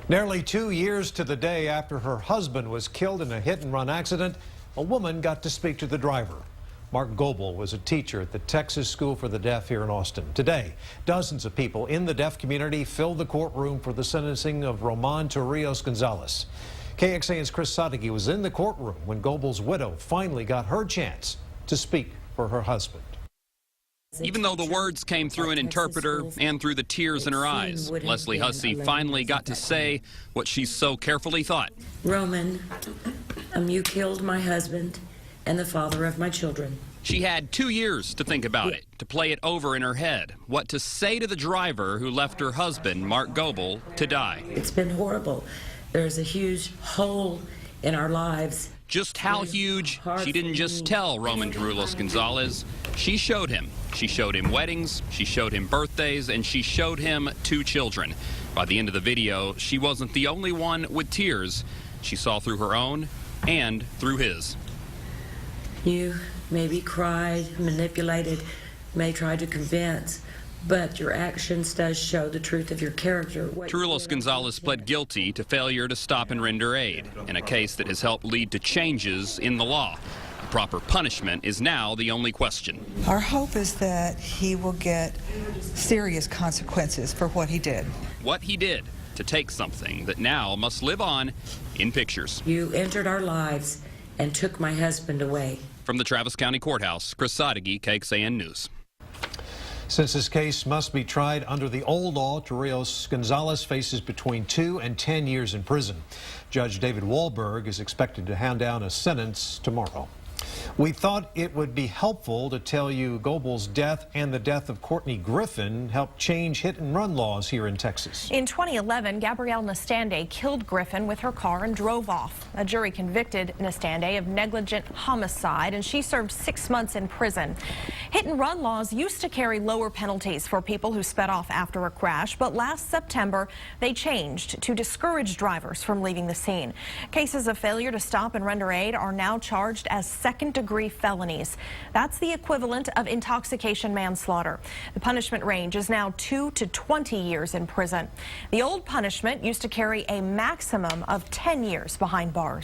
Nearly 2 years to the day after her husband was killed in a hit-and-run accident, a woman got to speak to the driver. Mark Gobble was a teacher at the Texas School for the Deaf here in Austin. Today, dozens of people in the deaf community filled the courtroom for the sentencing of Roman Turullos-Gonzales. KXAN's Chris Sadeghi was in the courtroom when Gobble's widow finally got her chance to speak for her husband. Even though the words came through an interpreter and through the tears in her eyes, Leslie Hussey finally got to say what she so carefully thought. Roman, you killed my husband and the father of my children. She had 2 years to think about it, to play it over in her head, what to say to the driver who left her husband, Mark Gobble, to die. It's been horrible. There's a huge hole in our lives. Just how huge, she didn't just tell Roman Turullos-Gonzales. She showed him. She showed him weddings, she showed him birthdays, and she showed him 2 children. By the end of the video, she wasn't the only one with tears. She saw through her own and through his. You maybe cried, manipulated, may try to convince, but your actions does show the truth of your character. Turullos-Gonzales pled guilty to failure to stop and render aid in a case that has helped lead to changes in the law. The proper punishment is now the only question. Our hope is that he will get serious consequences for what he did. What he did to take something that now must live on in pictures. You entered our lives and took my husband away. From the Travis County Courthouse, Chris Sadeghi, KXAN News. Since this case must be tried under the old law, Turullos-Gonzales faces between 2 and 10 years in prison. Judge David Wahlberg is expected to hand down a sentence tomorrow. We thought it would be helpful to tell you Gobble's death and the death of Courtney Griffin helped change hit-and-run laws here in Texas. In 2011, Gabrielle Nestande killed Griffin with her car and drove off. A jury convicted Nestande of negligent homicide, and she served 6 months in prison. Hit-and-run laws used to carry lower penalties for people who sped off after a crash, but last September, they changed to discourage drivers from leaving the scene. Cases of failure to stop and render aid are now charged as second-degree felonies. That's the equivalent of intoxication manslaughter. The punishment range is now 2 to 20 years in prison. The old punishment used to carry a maximum of 10 years behind bars.